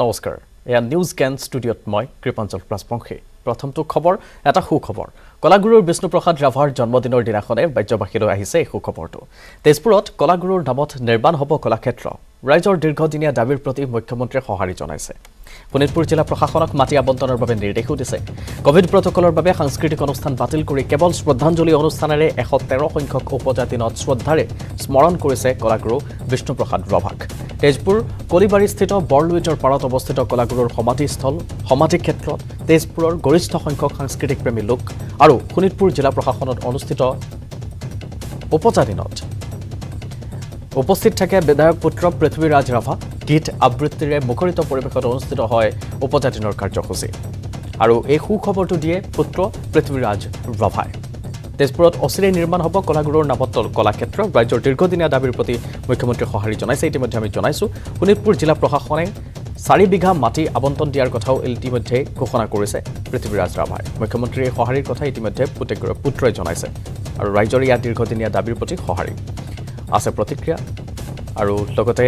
নমস্কাৰ এয়া news can ষ্টুডিঅ'ত মই কৃপাঞ্জল ৰাজবংশী প্ৰথমটো খবৰ এটা সুখবৰ কলাগুৰুৰ বিষ্ণুপ্ৰসাদ ৰাভাৰ জন্মদিনৰ দিনাখনে ৰাজ্যবাসীলৈ আহিছে এই সুখবৰটো তেজপুৰত কলাগুৰুৰ নামত নিৰ্মাণ হ'ব কলাক্ষেত্ৰ ৰাইজৰ দীৰ্ঘদিনীয়া দাবীৰ প্ৰতি মুখ্যমন্ত্ৰীয়ে সঁহাৰি জনাইছে শোণিতপুৰ জিলা প্ৰশাসনক মাটি আবণ্টনৰ বাবে নিৰ্দেশো দিছে কোভিড প্ৰটকলৰ বাবে সাংস্কৃতিক অনুষ্ঠান বাতিল কৰি কেৱল শ্ৰদ্ধাঞ্জলি অনুষ্ঠানেৰে 113 সংখ্যক উপজাতিনত শ্ৰদ্ধাৰে স্মৰণ কৰিছে কলাগুৰু বিষ্ণুপ্ৰসাদ ৰাভাক তেজপুৰ কলিবাৰীস্থিত বৰলুইটৰ পাৰত অৱস্থিত কলাগুৰুৰ সমাধিস্থল সমাধিক্ষেত্ৰত তেজপুৰৰ গৰিষ্ঠ সংখ্যক সাংস্কৃতিক প্ৰেমী লোক আৰু শোণিতপুৰ জিলা প্ৰশাসনত অনুষ্ঠিত উপজাতিনত উপস্থিত থাকে বিধায়ক পুত্ৰ পৃথ্বীৰাজ ৰাভা গীত আবৃত্তিৰে মুখৰিত পৰিৱেশত অনুষ্ঠিত হয় উপজাতিনৰ কাৰ্যসূচী আৰু এই সুখবৰটো দিয়ে পুত্ৰ পৃথ্বীৰাজ ৰাভাই তেজপুৰত অচিৰেই নিৰ্মাণ হ'ব কলাগুৰুৰ নামত কলাক্ষেত্ৰ ৰাজ্যৰ দীৰ্ঘদিনীয়া দাবীৰ প্ৰতি মুখ্যমন্ত্ৰীয়ে সঁহাৰি জনাইছে ইতিমধ্যে আমি জনাইছোঁ শোণিতপুৰ জিলা প্ৰশাসনে 4 বিঘা মাটি আবণ্টন দিয়াৰ কথাও ইতিমধ্যে ঘোষণা কৰিছে পৃথ্বীৰাজ ৰাভাই মুখ্যমন্ত্ৰীৰ সঁহাৰিৰ কথা ইতিমধ্যে পুত্ৰই জনাইছে আৰু ৰাজ্যৰ ইয়াৰ দীৰ্ঘদিনীয়া দাবীৰ প্ৰতি সঁহাৰি আছে প্ৰতিক্ৰিয়া আৰু লগতে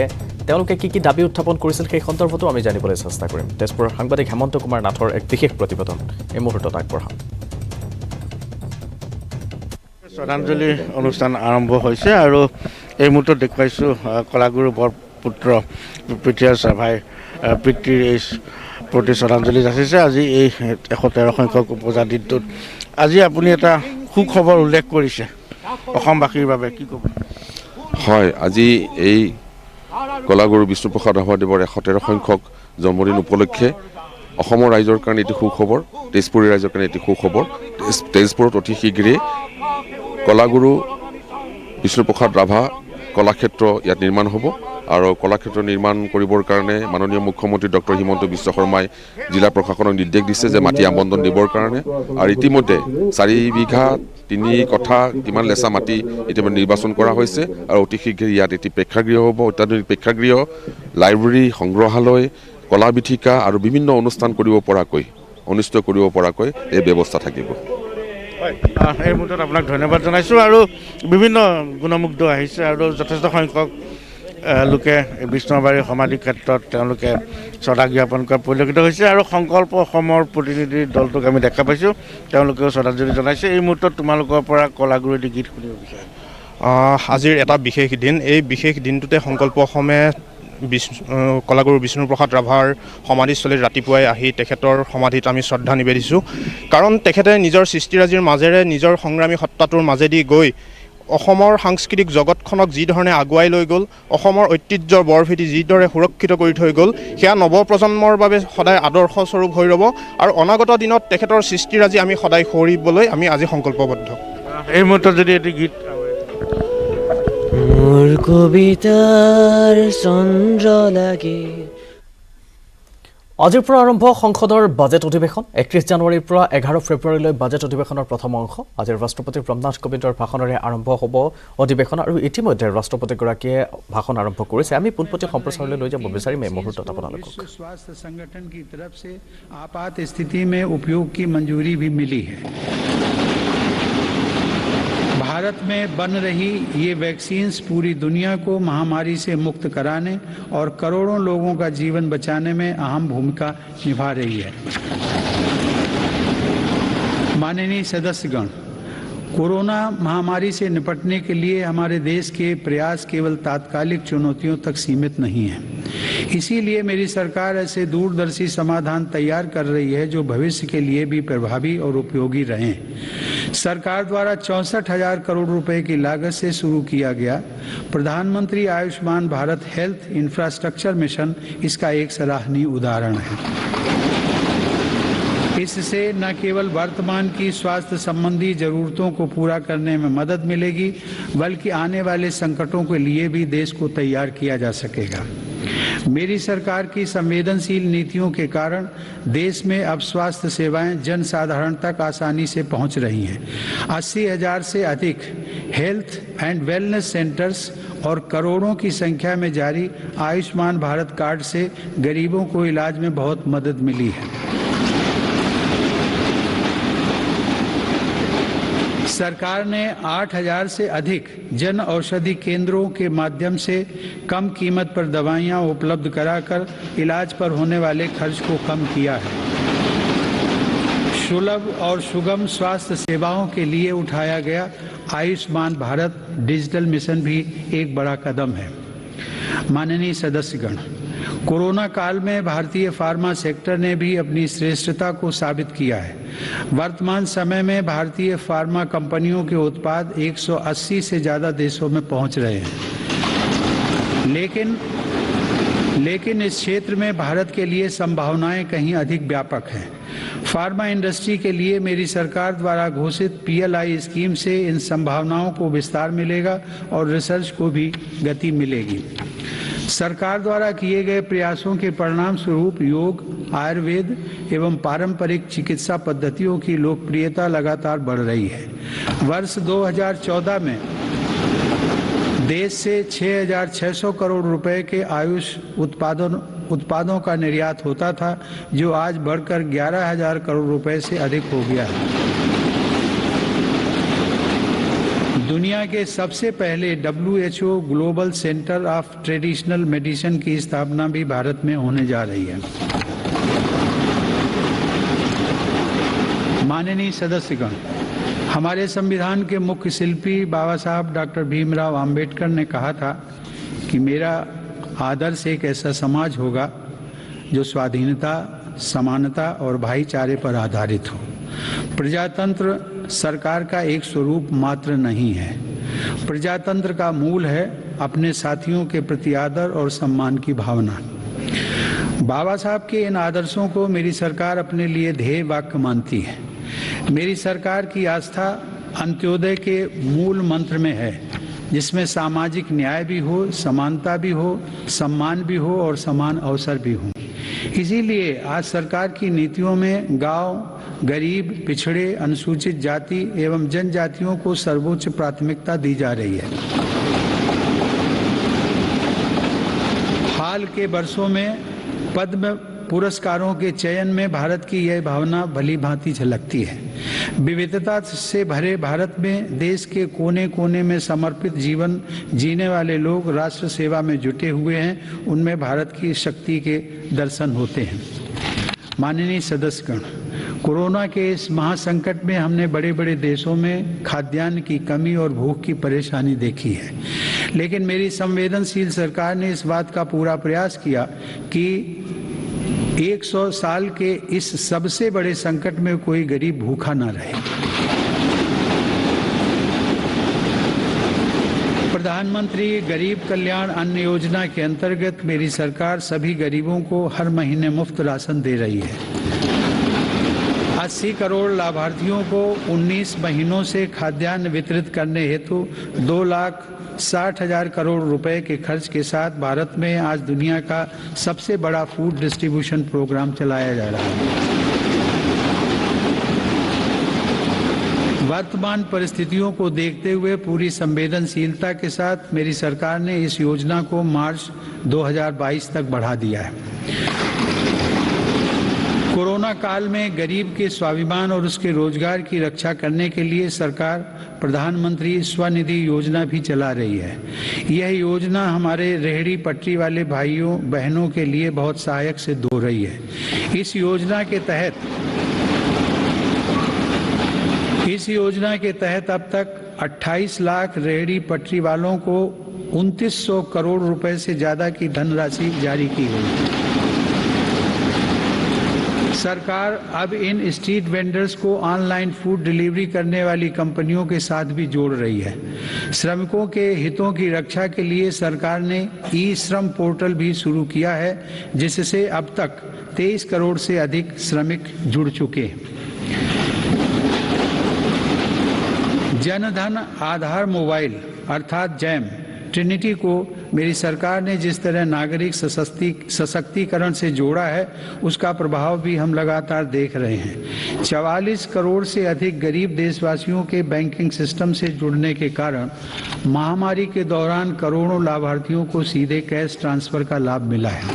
তেওঁলোকে কি দাবী উত্থাপন কৰিছিল সেই সন্দৰ্ভতো আমি জানিবলৈ চেষ্টা কৰিম তেজপুৰৰ সাংবাদিক হেমন্ত কুমাৰ নাথৰ এক বিশেষ প্ৰতিবেদন এই মুহূৰ্তত আগবঢ়াম শ্ৰদ্ধাঞ্জলি অনুষ্ঠান আৰম্ভ হৈছে আৰু এই মুহূৰ্তত দেখুৱাইছোঁ কলাগুৰু বৰপুত্ৰ পৃথ্বীৰাজ ৰাভাই পিতৃৰ এই প্ৰতি শ্ৰদ্ধাঞ্জলি যাচিছে আজি এই 113 সংখ্যক উপজাতিটোত আজি আপুনি এটা সুখবৰ উল্লেখ কৰিছে অসমবাসীৰ বাবে কি ক'ব হয় আজি এই কলাগুৰু বিষ্ণুপ্ৰসাদ ৰাভাদেৱৰ 113 সংখ্যক জন্মদিন উপলক্ষে অসমৰ ৰাইজৰ কাৰণে এটি সুখবৰ তেজপুৰী ৰাইজৰ কাৰণে এটি সুখবৰ তেজপুৰত অতি শীঘ্ৰেই কলাগুৰু বিষ্ণুপ্ৰসাদ ৰাভা কলাক্ষেত্ৰ ইয়াত নিৰ্মাণ হ'ব আৰু কলাক্ষেত্ৰ নিৰ্মাণ কৰিবৰ কাৰণে মাননীয় মুখ্যমন্ত্ৰী ডক্টৰ হিমন্ত বিশ্ব শৰ্মাই জিলা প্ৰশাসনক নিৰ্দেশ দিছে যে মাটি আবণ্টন দিবৰ কাৰণে আৰু ইতিমধ্যে 4 বিঘা 3 কঠা কিমান লেচা মাটি ইতিমধ্যে নিৰ্বাচন কৰা হৈছে আৰু অতি শীঘ্ৰে ইয়াত এটি প্ৰেক্ষাগৃহ হ'ব অত্যাধুনিক প্ৰেক্ষাগৃহ লাইব্ৰেৰী সংগ্ৰহালয় কলা বিথিকা আৰু বিভিন্ন অনুষ্ঠান কৰিব পৰাকৈ অনুষ্ঠিত কৰিব পৰাকৈ এই ব্যৱস্থা থাকিব এই মুহূৰ্তত আপোনাক ধন্যবাদ জনাইছোঁ আৰু বিভিন্ন গুণমুগ্ধ আহিছে আৰু যথেষ্ট সংখ্যক লোকে বিষ্ণুবাৰীৰ সমাধি ক্ষেত্ৰত তেওঁলোকে শ্ৰদ্ধা জ্ঞাপন কৰা পৰিলক্ষিত হৈছে আৰু সংকল্প অসমৰ প্ৰতিনিধি দলটোক আমি দেখা পাইছোঁ তেওঁলোকেও শ্ৰদ্ধাঞ্জলি জনাইছে এই মুহূৰ্তত তোমালোকৰ পৰা কলাগুৰু এটি গীত শুনিব বিচাৰে আজিৰ এটা বিশেষ দিন এই বিশেষ দিনটোতে সংকল্প অসমে কলাগুৰু বিষ্ণুপ্ৰসাদ ৰাভাৰ সমাধিস্থলীত ৰাতিপুৱাই আহি তেখেতৰ সমাধিত আমি শ্ৰদ্ধা নিবেদিছোঁ কাৰণ তেখেতে নিজৰ সৃষ্টিৰাজিৰ মাজেৰে নিজৰ সংগ্ৰামী সত্তাটোৰ মাজেদি গৈ অসমৰ সাংস্কৃতিক জগতখনক যি ধৰণে আগুৱাই লৈ গ'ল অসমৰ ঐতিহ্যৰ বৰভেটি যিদৰে সুৰক্ষিত কৰি থৈ গ'ল সেয়া নৱপ্ৰজন্মৰ বাবে সদায় আদৰ্শস্বৰূপ হৈ ৰ'ব আৰু অনাগত দিনত তেখেতৰ সৃষ্টিৰাজি আমি সদায় সোঁৱৰিবলৈ আমি আজি সংকল্পবদ্ধ এই মুহূৰ্তত যদি এটি গীত মোৰ কবিতাৰ চন্দ্ৰ লাগে আজিৰ পৰা আৰম্ভ সংসদৰ বাজেট অধিৱেশন 31 জানুৱাৰীৰ পৰা 11 ফেব্ৰুৱাৰীলৈ বাজেট অধিৱেশনৰ প্ৰথম অংশ আজি ৰাষ্ট্ৰপতি ৰামনাথ কোবিন্দৰ ভাষণেৰে আৰম্ভ হ'ব অধিৱেশন আৰু ইতিমধ্যে ৰাষ্ট্ৰপতিগৰাকীয়ে ভাষণ আৰম্ভ কৰিছে আমি পোনপটীয়া সম্প্ৰচাৰলৈ লৈ যাব বিচাৰিম এই মুহূৰ্তত আপোনালোকক स्वास्थ्य संगठन की तरफ से आपात स्थिति में उपयोग की मंजूरी भी मिली है भारत में बन रही ये वैक्सीन्स पूरी दुनिया को महामारी से मुक्त कराने और करोड़ों लोगों का जीवन बचाने में अहम भूमिका निभा रही है माननीय सदस्यगण कोरोना महामारी से निपटने के लिए हमारे देश के प्रयास केवल तात्कालिक चुनौतियों तक सीमित नहीं हैं इसीलिए मेरी सरकार ऐसे दूरदर्शी समाधान तैयार कर रही है जो भविष्य के लिए भी प्रभावी और उपयोगी रहें सरकार द्वारा 64,000 करोड़ रुपए की लागत से शुरू किया गया प्रधानमंत्री Ayushman Bharat health infrastructure mission इसका एक सराहनीय उदाहरण है इससे न केवल वर्तमान की स्वास्थ्य संबंधी जरूरतों को पूरा करने में मदद मिलेगी बल्कि आने वाले संकटों के लिए भी देश को तैयार किया जा सकेगा मेरी सरकार की संवेदनशील नीतियों के कारण देश में अब स्वास्थ्य सेवाएं जन साधारण तक आसानी से पहुंच रही हैं 80,000 से अधिक हेल्थ एंड वेलनेस सेंटर्स और करोड़ों की संख्या में जारी आयुष्मान भारत कार्ड से गरीबों को इलाज में बहुत मदद मिली है सरकार ने 8,000 से अधिक जन औषधि केंद्रों के माध्यम से कम कीमत पर दवाइयां उपलब्ध कराकर इलाज पर होने वाले खर्च को कम किया है। सुलभ और सुगम स्वास्थ्य सेवाओं के लिए उठाया गया आयुष्मान भारत डिजिटल मिशन भी एक बड़ा कदम है। माननीय सदस्यगण, कोरोना काल में भारतीय फार्मा सेक्टर ने भी अपनी श्रेष्ठता को साबित किया है। वर्तमान समय में भारतीय फार्मा कंपनियों के उत्पाद 180 से ज़्यादा देशों में पहुंच रहे हैं। लेकिन इस क्षेत्र में भारत के लिए संभावनाएं कहीं अधिक व्यापक हैं। फार्मा इंडस्ट्री के लिए मेरी सरकार द्वारा घोषित PLI स्कीम से इन संभावनाओं को विस्तार मिलेगा और रिसर्च को भी गति मिलेगी। सरकार द्वारा किए गए प्रयासों के परिणाम स्वरूप योग, आयुर्वेद एवं पारंपरिक चिकित्सा पद्धतियों की लोकप्रियता लगातार बढ़ रही है। वर्ष 2014 में देश से 6,600 करोड़ रुपए के आयुष उत्पादों का निर्यात होता था, जो आज बढ़कर 11,000 करोड़ रुपए से अधिक हो गया है। दुनिया के सबसे पहले WHO global centre of traditional medicine की स्थापना भी भारत में होने जा रही है। माननीय सदस्यगण, हमारे संविधान के मुख्य शिल्पी बाबा साहब डॉक्टर भीमराव अंबेडकर ने कहा था कि मेरा आदर्श एक ऐसा समाज होगा जो स्वाधीनता, समानता और भाईचारे पर आधारित हो। प्रजातंत्र सरकार का एक स्वरूप मात्र नहीं है। प्रजातंत्र का मूल है अपने साथियों के प्रति आदर और सम्मान की भावना। बाबा साहब के इन आदर्शों को मेरी सरकार अपने लिए ध्येय वाक्य मानती है। मेरी सरकार की आस्था अंत्योदय के मूल मंत्र में है, जिसमें सामाजिक न्याय भी हो, समानता भी हो, सम्मान भी हो और समान अवसर भी हो। इसीलिए आज सरकार की नीतियों में गांव, गरीब, पिछड़े, अनुसूचित जाति एवं जनजातियों को सर्वोच्च प्राथमिकता दी जा रही है। हाल के वर्षों में पद्म पुरस्कारों के चयन में भारत की यह भावना भली भांति झलकती है। विविधता से भरे भारत में देश के कोने कोने में समर्पित जीवन जीने वाले लोग राष्ट्र सेवा में जुटे हुए हैं। उनमें भारत की शक्ति के दर्शन होते हैं। माननीय सदस्यगण, कोरोना के इस महासंकट में हमने बड़े बड़े देशों में खाद्यान्न की कमी और भूख की परेशानी देखी है, लेकिन मेरी संवेदनशील सरकार ने इस बात का पूरा प्रयास किया कि 100 साल के इस सबसे बड़े संकट में कोई गरीब भूखा ना रहे। प्रधानमंत्री गरीब कल्याण अन्न योजना के अंतर्गत मेरी सरकार सभी गरीबों को हर महीने मुफ्त राशन दे रही है। 80 करोड़ लाभार्थियों को 19 महीनों से खाद्यान्न वितरित करने हेतु 2,60,000 करोड़ रुपए के खर्च के साथ भारत में आज दुनिया का सबसे बड़ा फूड डिस्ट्रीब्यूशन प्रोग्राम चलाया जा रहा है। वर्तमान परिस्थितियों को देखते हुए पूरी संवेदनशीलता के साथ मेरी सरकार ने इस योजना को मार्च 2022 तक बढ़ा दिया है। कोरोना काल में गरीब के स्वाभिमान और उसके रोजगार की रक्षा करने के लिए सरकार प्रधानमंत्री स्वनिधि योजना भी चला रही है। यह योजना हमारे रेहड़ी पटरी वाले भाइयों बहनों के लिए बहुत सहायक सिद्ध हो रही है। इस योजना के तहत अब तक 28 लाख रेहड़ी पटरी वालों को 2900 करोड़ रुपए से ज्यादा की धनराशि जारी की गई है। सरकार अब इन स्ट्रीट वेंडर्स को ऑनलाइन फूड डिलीवरी करने वाली कंपनियों के साथ भी जोड़ रही है। श्रमिकों के हितों की रक्षा के लिए सरकार ने ई-श्रम पोर्टल भी शुरू किया है, जिससे अब तक 23 करोड़ से अधिक श्रमिक जुड़ चुके हैं। जनधन आधार मोबाइल अर्थात जैम ट्रिनिटी को मेरी सरकार ने जिस तरह नागरिक सशक्तिकरण से जोड़ा है, उसका प्रभाव भी हम लगातार देख रहे हैं। 44 करोड़ से अधिक गरीब देशवासियों के बैंकिंग सिस्टम से जुड़ने के कारण महामारी के दौरान करोड़ों लाभार्थियों को सीधे कैश ट्रांसफर का लाभ मिला है।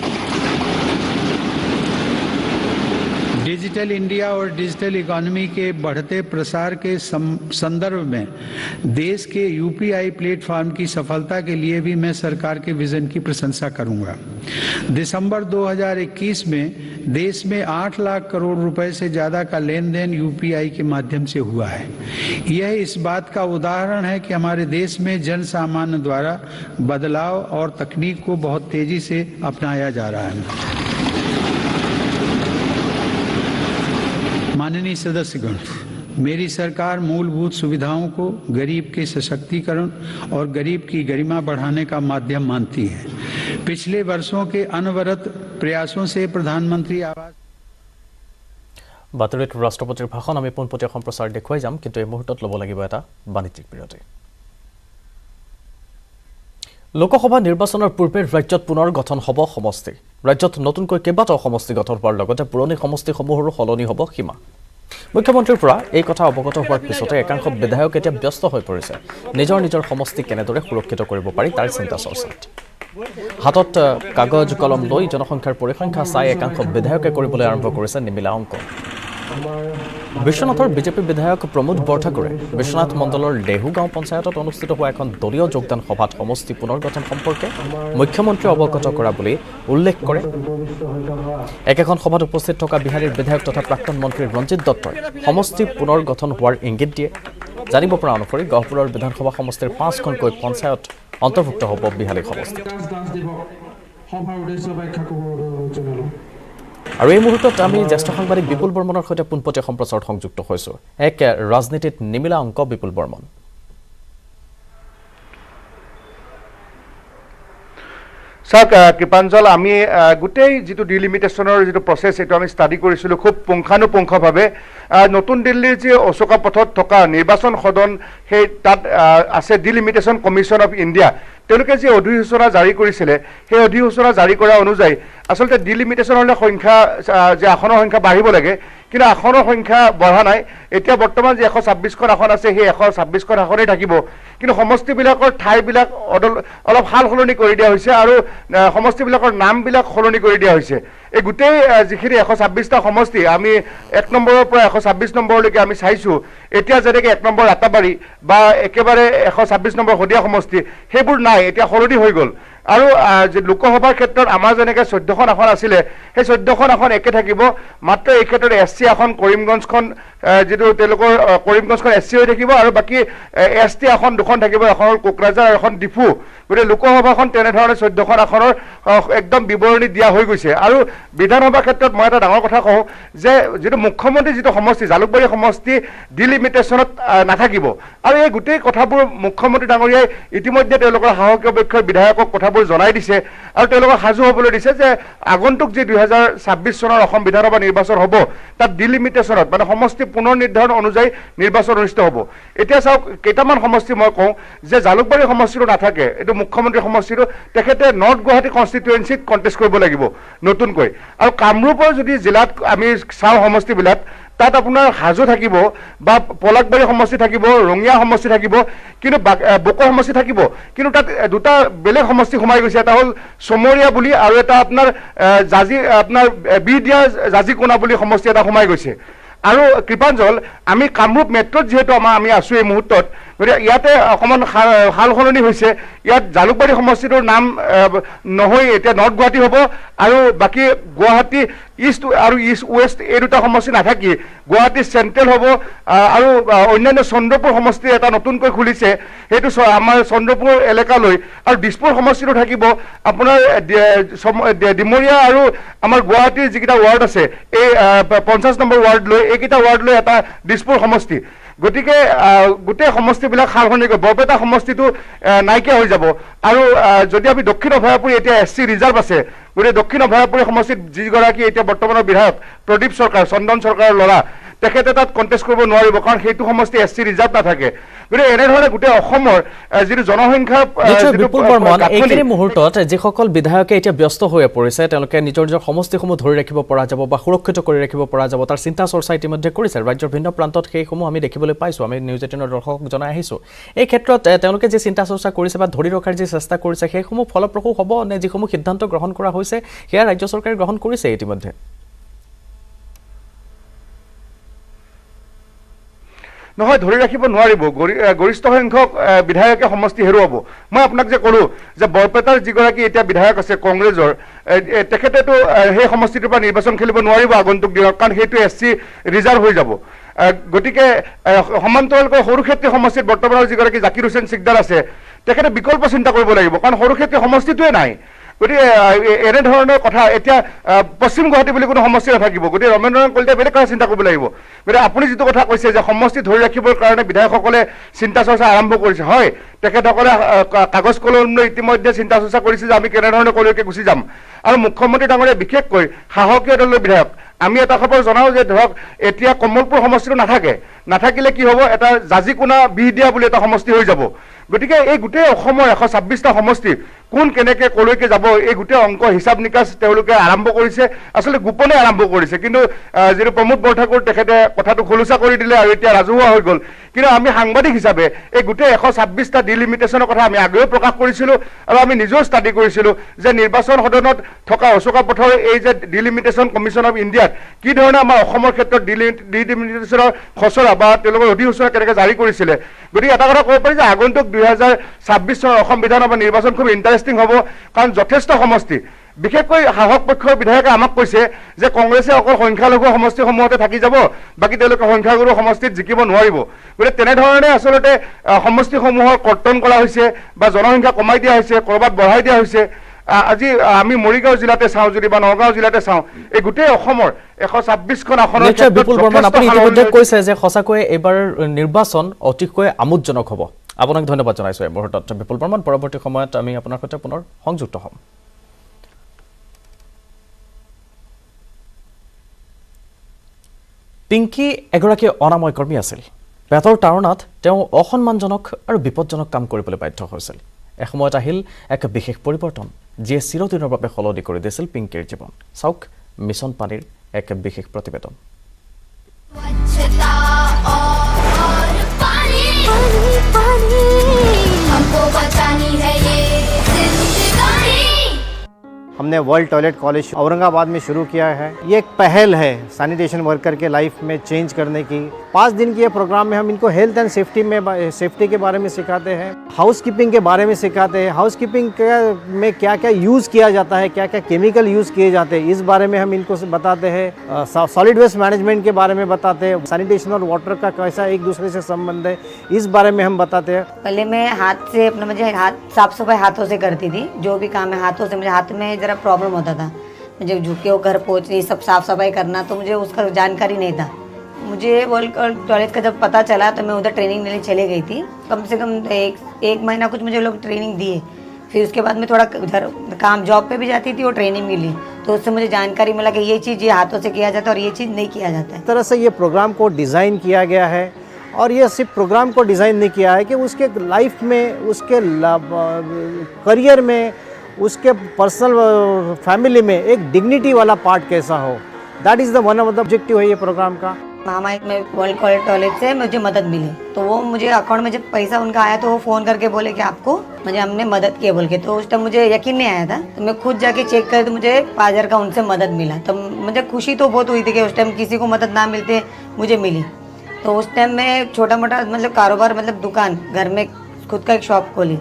डिजिटल इंडिया और डिजिटल इकोनॉमी के बढ़ते प्रसार के संदर्भ में देश के यूपीआई प्लेटफॉर्म की सफलता के लिए भी मैं सरकार के विजन की प्रशंसा करूंगा। दिसंबर 2021 में देश में 8 लाख करोड़ रुपए से ज्यादा का लेन देन यूपीआई के माध्यम से हुआ है। यह इस बात का उदाहरण है कि हमारे देश में जन सामान्य द्वारा बदलाव और तकनीक को बहुत तेजी से अपनाया जा रहा है। माननीय सदस्यगण, मेरी सरकार मूलभूत सुविधाओं को गरीब के सशक्तिकरण और गरीब की गरिमा बढ़ाने का माध्यम मानती है। पिछले वर्षों के अनवरत प्रयासों से प्रधानमंत्री आवास বাতৰিত ৰাষ্ট্ৰপতিৰ ভাষণ আমি পোনপটীয়া সম্প্ৰচাৰ দেখুৱাই যাম, কিন্তু এই মুহূৰ্তত ল'ব লাগিব এটা বাণিজ্যিক বিৰতি। লোকসভা নিৰ্বাচনৰ পূৰ্বে ৰাজ্যত পুনৰ গঠন হ'ব সমষ্টি। ৰাজ্যত নতুনকৈ কেইবাটাও সমষ্টি গঠন হোৱাৰ লগতে পুৰণি সমষ্টিসমূহৰো সলনি হ'ব সীমা। মুখ্যমন্ত্ৰীৰ পৰা এই কথা অৱগত হোৱাৰ পিছতে একাংশ বিধায়ক এতিয়া ব্যস্ত হৈ পৰিছে নিজৰ নিজৰ সমষ্টি কেনেদৰে সুৰক্ষিত কৰিব পাৰি তাৰ চিন্তা চৰ্চাত। হাতত কাগজ কলম লৈ জনসংখ্যাৰ পৰিসংখ্যা চাই একাংশ বিধায়কে কৰিবলৈ আৰম্ভ কৰিছে নিমিলা অংক। বিশ্বনাথৰ বিজেপি বিধায়ক প্ৰমোদ বৰঠাকুৰে বিশ্বনাথ মণ্ডলৰ লেহুগাঁও পঞ্চায়তত অনুষ্ঠিত হোৱা এখন দলীয় যোগদান সভাত সমষ্টি পুনৰ গঠন সম্পৰ্কে মুখ্যমন্ত্ৰী অৱগত কৰা বুলি উল্লেখ কৰে। একেখন সভাত উপস্থিত থকা বিহাৰীৰ বিধায়ক তথা প্ৰাক্তন মন্ত্ৰী ৰঞ্জিত দত্তই সমষ্টি পুনৰ গঠন হোৱাৰ ইংগিত দিয়ে। জানিব পৰা অনুসৰি গহপুৰৰ বিধানসভা সমষ্টিৰ 5খনকৈ পঞ্চায়ত অন্তৰ্ভুক্ত হ'ব বিহালী সমষ্টিত। আৰু এই মুহূৰ্তত আমি জ্যেষ্ঠ সাংবাদিক বিপুল বৰ্মনৰ সৈতে পোনপটীয়া সম্প্ৰচাৰত সংযুক্ত হৈছোঁ। এক ৰাজনীতিত নিমিলা অংক বিপুল বৰ্মন। চাওক কৃপাঞ্জল, আমি গোটেই যিটো ডিলিমিটেশ্যনৰ যিটো প্ৰচেছ এইটো আমি ষ্টাডি কৰিছিলোঁ খুব পুংখানুপুংখভাৱে। নতুন দিল্লীৰ যি অশোকা পথত থকা নিৰ্বাচন সদন, সেই তাত আছে ডিলিমিটেশ্যন কমিশ্যন অফ ইণ্ডিয়া। তেওঁলোকে যি অধিসূচনা জাৰি কৰিছিলে সেই অধিসূচনা জাৰি কৰা অনুযায়ী আচলতে ডিলিমিটেশ্যনৰ সংখ্যা যে আসনৰ সংখ্যা বাঢ়িব লাগে, কিন্তু আসনৰ সংখ্যা বঢ়া নাই। এতিয়া বৰ্তমান যি 126খন আসন আছে সেই 126খন আসনেই থাকিব, কিন্তু সমষ্টিবিলাকৰ ঠাইবিলাক অলপ সাল সলনি কৰি দিয়া হৈছে আৰু সমষ্টিবিলাকৰ নামবিলাক সলনি কৰি দিয়া হৈছে। এই গোটেই যিখিনি 126টা সমষ্টি আমি 1 নম্বৰৰ পৰা 126 নম্বৰলৈকে আমি চাইছোঁ। এতিয়া যেনেকৈ 1 নম্বৰ ৰাতাবাৰী বা একেবাৰে 126 নম্বৰ শদিয়া সমষ্টি সেইবোৰ নাই, এতিয়া সলনি হৈ গ'ল। আৰু লোকসভাৰ ক্ষেত্ৰত আমাৰ যেনেকৈ 14খন আসন আছিলে সেই 14খন আসন একে থাকিব, মাত্ৰ এই ক্ষেত্ৰত SC আসন কৰিমগঞ্জখন যিটো তেওঁলোকৰ কৰিমগঞ্জখন SC হৈ থাকিব আৰু বাকী ST আসন 2খন থাকিব, এখন হ'ল কোকৰাঝাৰ আৰু এখন ডিফু। গতিকে লোকসভাখন তেনেধৰণে 14খন আসনৰ একদম বিৱৰণী দিয়া হৈ গৈছে। আৰু বিধানসভাৰ ক্ষেত্ৰত মই এটা ডাঙৰ কথা কওঁ যে যিটো মুখ্যমন্ত্ৰী যিটো সমষ্টি জালুকবাৰী সমষ্টি ডিলিমিটেশ্যনত নাথাকিব। আৰু এই গোটেই কথাবোৰ মুখ্যমন্ত্ৰী ডাঙৰীয়াই ইতিমধ্যে তেওঁলোকৰ সাহসীয় পক্ষৰ বিধায়কক কথাবোৰ জনাই দিছে আৰু তেওঁলোকক সাজু হ'বলৈ দিছে যে আগন্তুক যি 2026 চনৰ অসম বিধানসভা নিৰ্বাচন হ'ব তাত ডিলিমিটেশ্যনত মানে সমষ্টি পুনৰ নিৰ্ধাৰণ অনুযায়ী নিৰ্বাচন অনুষ্ঠিত হ'ব। এতিয়া চাওক, কেইটামান সমষ্টি মই কওঁ যে জালুকবাৰী সমষ্টিটো নাথাকে, এইটো মুখ্যমন্ত্ৰী সমষ্টিটো তেখেতে নৰ্থ গুৱাহাটী কনষ্টিটুৱেঞ্চিত কণ্টেষ্ট কৰিব লাগিব নতুনকৈ। আৰু কামৰূপৰ যদি জিলাত আমি চাওঁ সমষ্টিবিলাক, তাত আপোনাৰ হাজো থাকিব বা পলাকবাৰী সমষ্টি থাকিব, ৰঙিয়া সমষ্টি থাকিব, কিন্তু বকো সমষ্টি থাকিব, কিন্তু তাত দুটা বেলেগ সমষ্টি সোমাই গৈছে। এটা হ'ল চমৰীয়া বুলি আৰু এটা আপোনাৰ বিদিয়া জাজিকোনা বুলি সমষ্টি এটা সোমাই গৈছে। আৰু কৃপাঞ্জল, আমি কামৰূপ মেট্ৰত যিহেতু আমি আছোঁ এই মুহূৰ্তত, গতিকে ইয়াতে অকণমান সাল সলনি হৈছে। ইয়াত জালুকবাৰী সমষ্টিটোৰ নাম নহয়, এতিয়া নৰ্থ গুৱাহাটী হ'ব আৰু বাকী গুৱাহাটী ইষ্ট আৰু ইষ্ট ৱেষ্ট এই দুটা সমষ্টি নাথাকি গুৱাহাটী চেণ্ট্ৰেল হ'ব। আৰু অন্যান্য চন্দ্ৰপুৰ সমষ্টি এটা নতুনকৈ খুলিছে, সেইটো আমাৰ চন্দ্ৰপুৰ এলেকালৈ। আৰু দিছপুৰ সমষ্টিটো থাকিব আপোনাৰ ডিমৰীয়া আৰু আমাৰ গুৱাহাটীৰ যিকেইটা ৱাৰ্ড আছে এই 50 নম্বৰ ৱাৰ্ড লৈ, এইকেইটা ৱাৰ্ড লৈ এটা দিছপুৰ সমষ্টি। গতিকে গোটেই সমষ্টিবিলাক সাল সলনি কৰিব। বৰপেটা সমষ্টিটো নাইকিয়া হৈ যাব। আৰু যদি আমি দক্ষিণ অভয়াপুৰী এতিয়া SC ৰিজাৰ্ভ আছে, গতিকে দক্ষিণ অভয়াপুৰী সমষ্টিত যিগৰাকী এতিয়া বৰ্তমানৰ বিধায়ক প্ৰদীপ চৰকাৰ, চন্দন চৰকাৰৰ ল'ৰা, তেখেতে তাত কণ্টেষ্ট কৰিব নোৱাৰিব, কাৰণ সেইটো সমষ্টি SC ৰিজাৰ্ভ নাথাকে। গতিকে এনেধৰণে গোটেই অসমৰ যিটো জনসংখ্যা এইখিনি মুহূৰ্তত যিসকল বিধায়কে এতিয়া ব্যস্ত হৈ পৰিছে, তেওঁলোকে নিজৰ নিজৰ সমষ্টিসমূহ ধৰি ৰাখিব পৰা যাব বা সুৰক্ষিত কৰি ৰাখিব পৰা যাব, তাৰ চিন্তা চৰ্চা ইতিমধ্যে কৰিছে। ৰাজ্যৰ ভিন্ন প্ৰান্তত সেইসমূহ আমি দেখিবলৈ পাইছোঁ, আমি নিউজ 18ৰ দৰ্শকক জনাই আহিছোঁ। এই ক্ষেত্ৰত তেওঁলোকে যি চিন্তা চৰ্চা কৰিছে বা ধৰি ৰখাৰ যি চেষ্টা কৰিছে, সেইসমূহ ফলপ্ৰসূ হ'ব নে? যিসমূহ সিদ্ধান্ত গ্ৰহণ কৰা হৈছে সেয়া ৰাজ্য চৰকাৰে গ্ৰহণ কৰিছে ইতিমধ্যে। নহয় ধৰি ৰাখিব নোৱাৰিব, গৰিষ্ঠ সংখ্যক বিধায়কে সমষ্টি হেৰুৱাব। মই আপোনাক যে ক'লোঁ যে বৰপেটাৰ যিগৰাকী এতিয়া বিধায়ক আছে কংগ্ৰেছৰ, তেখেতেতো সেই সমষ্টিটোৰ পৰা নিৰ্বাচন খেলিব নোৱাৰিব আগন্তুক দিনত, কাৰণ সেইটো SC ৰিজাৰ্ভ হৈ যাব। গতিকে সমান্তৰালকৈ সৰুক্ষেত্ৰী সমষ্টিত বৰ্তমানৰ যিগৰাকী জাকিৰ হুছেইন চিকদাৰ আছে, তেখেতে বিকল্প চিন্তা কৰিব লাগিব, কাৰণ সৰুক্ষেত্ৰী সমষ্টিটোৱে নাই। গতিকে এনেধৰণৰ কথা এতিয়া পশ্চিম গুৱাহাটী বুলি কোনো সমষ্টি নাথাকিব। গতিকে ৰমেন্দ্ৰ নাৰায়ণ কলিতাই বেলেগ কথা চিন্তা কৰিব লাগিব। গতিকে আপুনি যিটো কথা কৈছে যে সমষ্টি ধৰি ৰাখিবৰ কাৰণে বিধায়কসকলে চিন্তা চৰ্চা আৰম্ভ কৰিছে, হয়, তেখেতসকলে কাগজ কলম লৈ ইতিমধ্যে চিন্তা চৰ্চা কৰিছে যে আমি কেনেধৰণে কলৈকে গুচি যাম। আৰু মুখ্যমন্ত্ৰী ডাঙৰীয়া বিশেষকৈ সাহসীয় দলৰ বিধায়ক, আমি এটা খবৰ জনাওঁ যে ধৰক এতিয়া কমলপুৰ সমষ্টিটো নাথাকিলে কি হ'ব, এটা জাজিকোনা বিহদিয়া বুলি এটা সমষ্টি হৈ যাব। গতিকে এই গোটেই অসমৰ 126টা সমষ্টি কোন কেনেকৈ কলৈকে যাব, এই গোটেই অংক হিচাপ নিকাচ তেওঁলোকে আৰম্ভ কৰিছে, আচলতে গোপনে আৰম্ভ কৰিছে। কিন্তু যিটো প্ৰমোদ বৰঠাকুৰ তেখেতে কথাটো খোলোচা কৰি দিলে আৰু এতিয়া ৰাজহুৱা হৈ গ'ল। কিন্তু আমি সাংবাদিক হিচাপে এই গোটেই 126টা ডিলিমিটেশ্যনৰ কথা আমি আগেও প্ৰকাশ কৰিছিলোঁ আৰু আমি নিজেও ষ্টাডি কৰিছিলোঁ যে নিৰ্বাচন সদনত থকা অশোকা পথৰ এই যে ডিলিমিটেশ্যন কমিশ্যন অফ ইণ্ডিয়াত কি ধৰণে আমাৰ অসমৰ ক্ষেত্ৰত ডিলিমিটেশ্যনৰ খচৰা বা তেওঁলোকৰ অধিসূচনা কেনেকৈ জাৰি কৰিছিলে। গতিকে এটা কথা ক'ব পাৰি যে আগন্তুক 2026 চনৰ অসম বিধানসভা নিৰ্বাচন খুব ইণ্টাৰেষ্টিং হ'ব, কাৰণ যথেষ্ট সমষ্টি, বিশেষকৈ শাসক পক্ষৰ বিধায়কে আমাক কৈছে যে কংগ্ৰেছে অকল সংখ্যালঘু সমষ্টিসমূহতে থাকি যাব, বাকী তেওঁলোকে সংখ্যাগুৰু সমষ্টিত জিকিব নোৱাৰিব। গতিকে তেনেধৰণে আচলতে সমষ্টিসমূহৰ কৰ্তন কৰা হৈছে বা জনসংখ্যা কমাই দিয়া হৈছে, ক'ৰবাত বঢ়াই দিয়া হৈছে। আজি আমি মৰিগাঁও জিলাতে চাওঁ যদি বা নগাঁও জিলাতে চাওঁ, এই গোটেই অসমৰ 126খন আসনৰ নিশ্চয় বিপুল বৰ্মন, আপুনি ইতিমধ্যে কৈছে যে সঁচাকৈয়ে এইবাৰ নিৰ্বাচন অতিকৈ আমোদজনক হ'ব। আপোনাক ধন্যবাদ জনাইছোঁ এই মুহূৰ্তত বিপুল বৰ্মন। পৰৱৰ্তী সময়ত আমি আপোনাৰ সৈতে পুনৰ সংযুক্ত হ'ম। পিংকি এগৰাকী অনাময় কৰ্মী আছিল। পেটৰ তাৰণাত তেওঁ অসন্মানজনক আৰু বিপদজনক কাম কৰিবলৈ বাধ্য হৈছিল। এসময়ত আহিল এক বিশেষ পৰিৱৰ্তন, যিয়ে চিৰদিনৰ বাবে সলনি কৰি দিছিল পিংকিৰ জীৱন। চাওক মিছন পানীৰ এক বিশেষ প্ৰতিবেদন। हमने वर्ल्ड टॉयलेट कॉलेज औरंगाबाद में शुरू किया है। ये एक पहल है सैनिटेशन वर्कर के लाइफ में चेंज करने की। 5 दिन के प्रोग्राम में हम इनको हेल्थ एंड सेफ्टी के बारे में सिखाते हैं, हाउस कीपिंग के बारे में सिखाते हैं, हाउस कीपिंग में क्या क्या यूज़ किया जाता है, क्या क्या केमिकल यूज़ किए जाते हैं, इस बारे में हम इनको बताते हैं। सॉलिड वेस्ट मैनेजमेंट के बारे में बताते हैं, सैनिटेशन और वाटर का कैसा एक दूसरे से संबंध है, इस बारे में हम बताते हैं। पहले मैं हाथ से अपना मुझे हाथ साफ सफाई हाथों से करती थी, जो भी काम है हाथों से। मुझे हाथ में ज़रा प्रॉब्लम होता था, मुझे झुके हो घर पहुँचनी, सब साफ सफाई करना, तो मुझे उसका जानकारी नहीं था। मुझे वर्ल्ड टॉयलेट का जब पता चला तो मैं उधर ट्रेनिंग लेने चले गई थी। कम से कम एक महीना कुछ मुझे लोग ट्रेनिंग दिए। फिर उसके बाद मैं थोड़ा उधर काम जॉब पे भी जाती थी और ट्रेनिंग मिली, तो उससे मुझे जानकारी मिला कि ये चीज़ ये हाथों से किया जाता है और ये चीज़ नहीं किया जाता है। इस तरह से ये प्रोग्राम को डिज़ाइन किया गया है, और ये सिर्फ प्रोग्राम को डिज़ाइन नहीं किया है कि उसके लाइफ में, उसके करियर में, उसके पर्सनल फैमिली में एक डिग्निटी वाला पार्ट कैसा हो। That is the one of the objective है ये प्रोग्राम का। महामारी में वर्ल्ड टॉयलेट से मुझे मदद मिली, तो वो मुझे अकाउंट में जब पैसा उनका आया तो वो फ़ोन करके बोले कि आपको हमने मदद की बोल के। तो उस टाइम मुझे यकीन नहीं आया था, तो मैं खुद जाके चेक कर, तो मुझे 5,000 का उनसे मदद मिला। तो मुझे खुशी तो बहुत हुई थी कि उस टाइम किसी को मदद ना मिलते मुझे मिली। तो उस टाइम मैं छोटा मोटा कारोबार दुकान घर में खुद का एक शॉप खोली।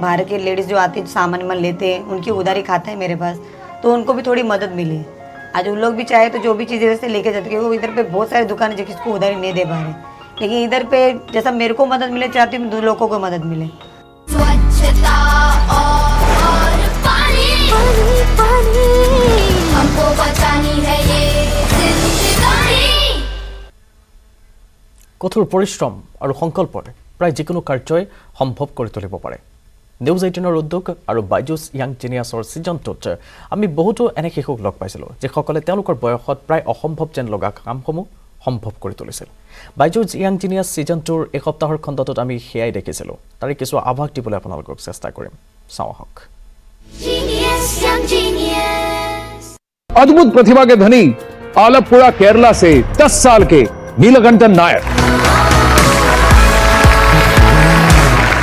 बाहर के लेडीज़ जो आती सामान लेते हैं, उनकी उधारी खाता है मेरे पास, तो उनको भी थोड़ी मदद मिली। आज उन लोग भी चाहे तो जो भी चीज़ें से लेके जाते, क्योंकि वो इधर पे बहुत सारी दुकानें जो किसको उधारी नहीं दे पा रहे, लेकिन इधर पे जैसा मेरे को मदद मिले चाहती हूँ 2 लोगों को मदद मिले। स्वच्छता और पानी, पानी हमको बचानी है ये जिंदगानी। কঠোৰ পৰিশ্ৰম আৰু সংকল্পৰে প্ৰায় যিকোনো কাৰ্যই সম্ভৱ কৰি তুলিব পাৰে। নিউজ 18ৰ উদ্যোগ আৰু বাইজুছ য়াং জিনিয়াছৰ ছিজনটোত আমি বহুতো এনে শিশুক লগ পাইছিলোঁ, যিসকলে তেওঁলোকৰ বয়সত প্ৰায় অসম্ভৱ যেন লগা কামসমূহ সম্ভৱ কৰি তুলিছিল। বাইজুছ য়াং জিনিয়াছ ছিজনটোৰ এই সপ্তাহৰ খণ্ডটোত আমি সেয়াই দেখিছিলোঁ। তাৰে কিছু আভাস দিবলৈ আপোনালোকক চেষ্টা কৰিম, চাওঁ আহক। अद्भुत प्रतिभा के धनी आलपुरा केरला से 10 साल के नीलकंठन नायर।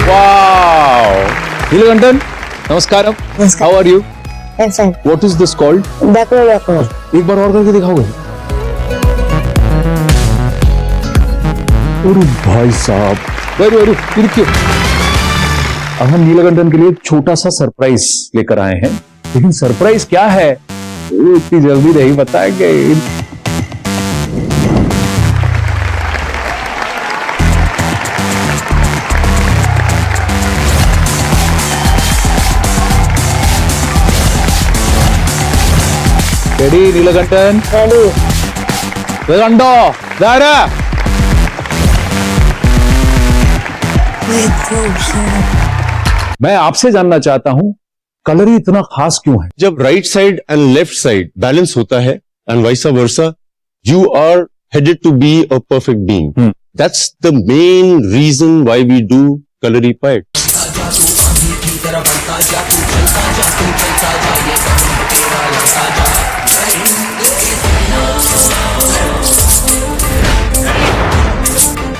वाओ नीलकंठन, नमस्कारम। How are you? What is this called? एक बार और करके दिखाओगे? अरे भाई साहब, अरे रुकिए। अब हम नीलकंठन के लिए एक छोटा सा सरप्राइज लेकर आए हैं, लेकिन सरप्राइज क्या है वो इतनी जल्दी नहीं बताएंगे। रेडी नीलकंठन? नीलकंठो, दारा। मैं आपसे जानना चाहता हूं कलर इतना खास क्यों है? जब right side and left side balance होता है and vice versa, you are headed to be a perfect being. That's the main reason why we do Kalaripayattu.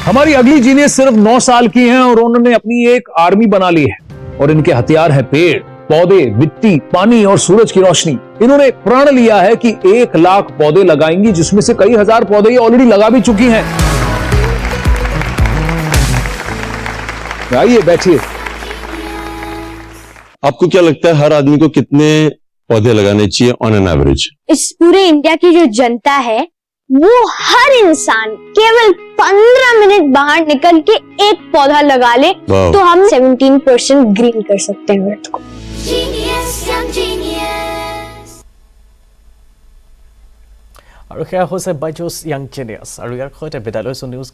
हमारी अगली जीनियस सिर्फ 9 साल की हैं और उन्होंने अपनी एक आर्मी बना ली है और इनके हथियार है पेड़, पौधे, मिट्टी, पानी और सूरज की रोशनी। इन्होंने प्रण लिया है कि 1 लाख पौधे लगाएंगी, जिसमें से कई हजार पौधे ये ऑलरेडी लगा भी चुकी हैं। आइए बैठिए। आपको क्या लगता है हर आदमी को कितने पौधे लगाने चाहिए ऑन एन एवरेज? इस पूरे इंडिया की जो जनता है वो हर इंसान केवल 15 मिनट बाहर निकल के एक पौधा लगा ले तो हम 17% ग्रीन कर सकते हैं अर्थ को। আৰু সেয়া হৈছে বাইজুছ য়াং জিনিয়াছ আৰু ইয়াৰ সৈতে বিদায় লৈছো নিউজ